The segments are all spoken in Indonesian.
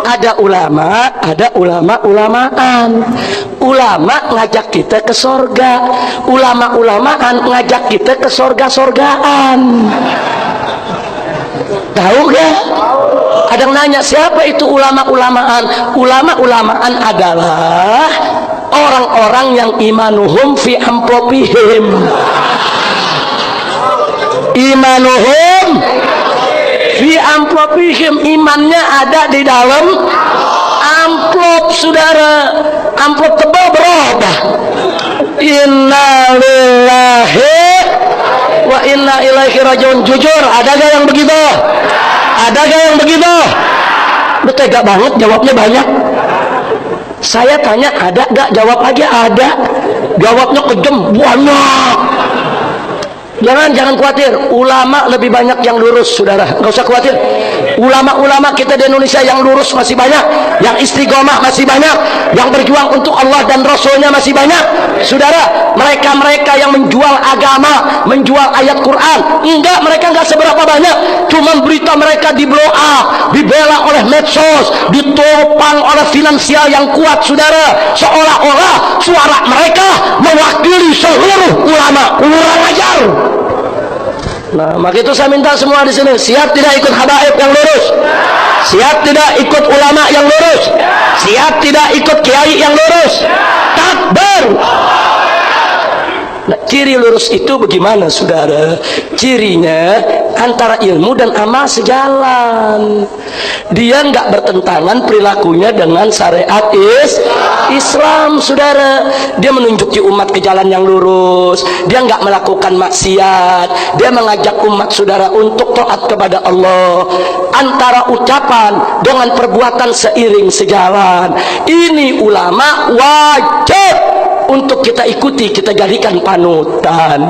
Ada ulama, ada ulama-ulamaan. Ulama ngajak kita ke sorga, ulama-ulamaan ngajak kita ke sorga-sorgaan. Tahu gak? Ada yang nanya, siapa itu ulama-ulamaan? Ulama-ulamaan adalah orang-orang yang imanuhum fi amplopihim. Imanuhum fi amplopihim, imannya ada di dalam amplop, saudara. Amplop tebal berapa? Innalillahi wa inna ilaihi rajiun. Jujur, ada gak yang begitu? Ada gak yang begitu? Lu tega banget jawabnya banyak. Saya tanya ada gak? Jawab aja ada. Jawabnya kejem, banyak. Jangan khawatir, ulama lebih banyak yang lurus, saudara. Nggak usah khawatir. Ulama-ulama kita di Indonesia yang lurus masih banyak, yang istiqomah masih banyak, yang berjuang untuk Allah dan Rasulnya masih banyak, saudara. Mereka yang menjual agama, menjual ayat Quran, mereka nggak seberapa banyak. Cuma berita mereka di blow up, dibela oleh medsos, ditopang oleh finansial yang kuat, saudara. Seolah-olah suara mereka mewakili seluruh ulama. Kurang ajar. Nah, maka itu saya minta semua di sini siap tidak ikut habaib yang lurus, siap tidak ikut ulama yang lurus, siap tidak ikut kiai yang lurus. Takbir. Nah, ciri lurus itu bagaimana, saudara? Cirinya antara ilmu dan amal sejalan. Dia nggak bertentangan perilakunya dengan syariat Islam, saudara. Dia menunjuki umat ke jalan yang lurus. Dia nggak melakukan maksiat. Dia mengajak umat, saudara, untuk taat kepada Allah. Antara ucapan dengan perbuatan seiring sejalan. Ini ulama wajib untuk kita ikuti, kita jadikan panutan.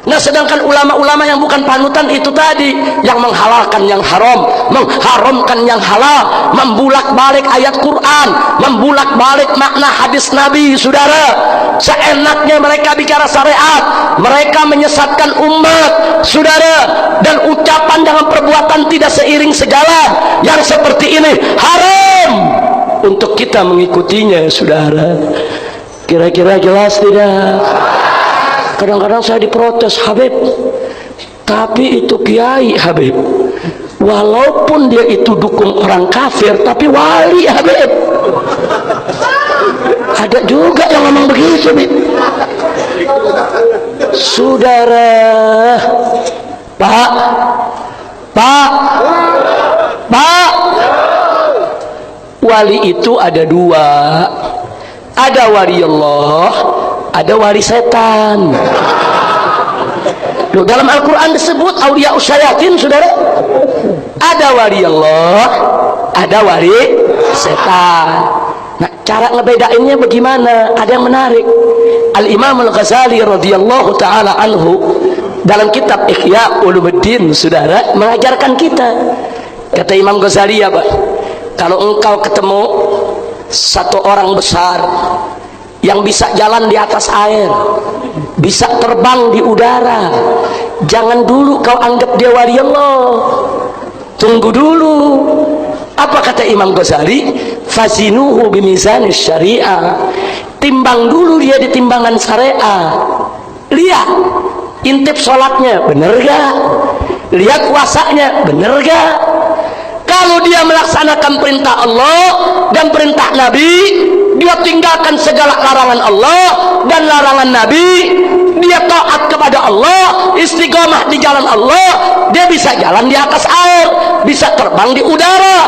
Nah, sedangkan ulama-ulama yang bukan panutan itu tadi, yang menghalalkan yang haram, mengharamkan yang halal, membulak-balik ayat Quran, membulak-balik makna hadis Nabi, saudara. Seenaknya mereka bicara syariat, mereka menyesatkan umat, saudara. Dan ucapan dengan perbuatan tidak seiring sejalan, yang seperti ini haram untuk kita mengikutinya, saudara. Kira-kira jelas tidak? Kadang-kadang saya diprotes, Habib, tapi itu kiai, Habib. Walaupun dia itu dukung orang kafir, tapi wali, Habib. Ada juga yang ngomong begitu, Habib. Saudara, Pak, wali itu ada dua. Ada wali Allah, ada wali setan. Loh, dalam Al-Quran disebut awliya usyayatin, saudara. Ada wali Allah, ada wali setan. Nah, cara ngebedainnya bagaimana? Ada yang menarik. Al-Imam Al-Ghazali radhiyallahu ta'ala anhu dalam kitab Ihya Ulumuddin, saudara, mengajarkan kita. Kata Imam Ghazali, apa? Kalau engkau ketemu satu orang besar yang bisa jalan di atas air, bisa terbang di udara, jangan dulu kau anggap dia wali Allah. Tunggu dulu. Apa kata Imam Ghazali? Fazinuhu bimizanis syariah. Timbang dulu dia di timbangan syariah. Lihat intip sholatnya bener gak? Lihat puasanya bener gak? Kalau dia melaksanakan perintah Allah dan perintah Nabi, dia tinggalkan segala larangan Allah dan larangan Nabi, dia taat kepada Allah, istiqomah di jalan Allah, dia bisa jalan di atas air, bisa terbang di udara.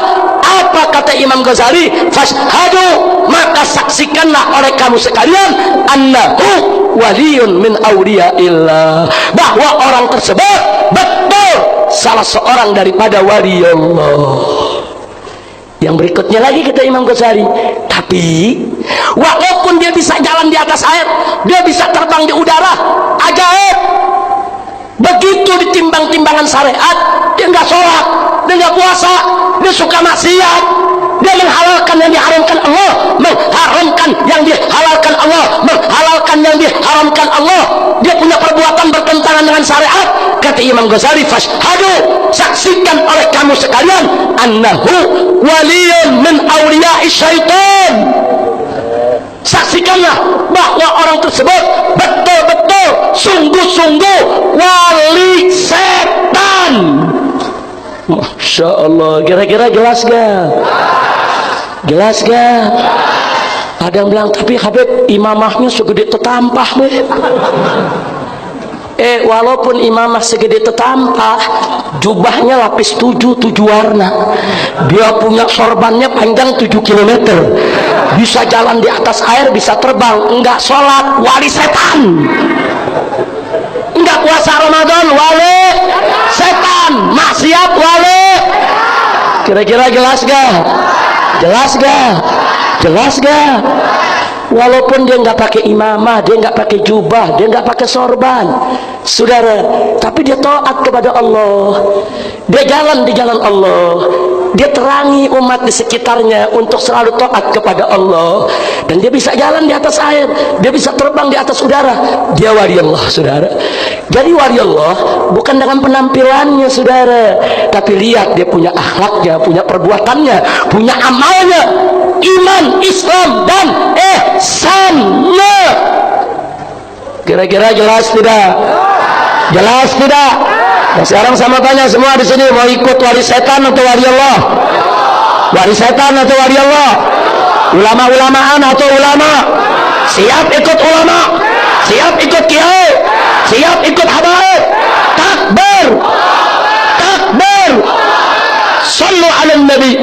Apa kata Imam Ghazali? Fashhadu, maka saksikanlah oleh kamu sekalian, annahu waliyun min awliyaillah, bahwa orang tersebut betul salah seorang daripada wali Allah. Yang berikutnya lagi kata Imam Ghazali, tapi walaupun dia bisa jalan di atas air, dia bisa terbang di udara, ajaib. Begitu ditimbang timbangan syariat, dia nggak sholat, dia nggak puasa, dia suka maksiat, dia menghalalkan yang diharamkan Allah, mengharamkan yang dihalalkan Allah, menghalalkan perbuatan yang diharamkan Allah, dia punya perbuatan bertentangan dengan syariat, kata Imam Ghazali, fashhadu, saksikan oleh kamu sekalian, annahu waliyun min awliya'i syaitan. Saksikanlah bahwa orang tersebut betul-betul sungguh-sungguh wali setan. Masya Allah, kira-kira jelas gak? Jelas gak? Ada yang bilang, tapi Habib imamahnya segede tetampah deh. Walaupun imamah segede tetampah, jubahnya lapis 7 warna, dia punya sorbannya panjang 7 kilometer, bisa jalan di atas air, bisa terbang, enggak sholat, wali setan. Enggak puasa Ramadan, wali setan. Maksiat, wali. Kira-kira jelas gak? Jelas gak? Jelas gak? Walaupun dia nggak pakai imamah, dia nggak pakai jubah, dia nggak pakai sorban, saudara, tapi dia taat kepada Allah, dia jalan di jalan Allah, dia terangi umat di sekitarnya untuk selalu taat kepada Allah, dan dia bisa jalan di atas air, dia bisa terbang di atas udara, dia wali Allah, saudara. Jadi wali Allah bukan dengan penampilannya, saudara, tapi lihat dia punya akhlaknya, punya perbuatannya, punya amalnya, iman, Islam, dan ihsannya. Kira-kira jelas tidak? Jelas tidak? Nah, sekarang sama tanya semua di sini, mau ikut wali setan atau wali Allah? Wali setan atau wali Allah? Ulama-ulamaan atau ulama? Siap ikut ulama? Siap ikut kiai? Siap ikut habaib? Takbir! Takbir! Sallu ala nabi.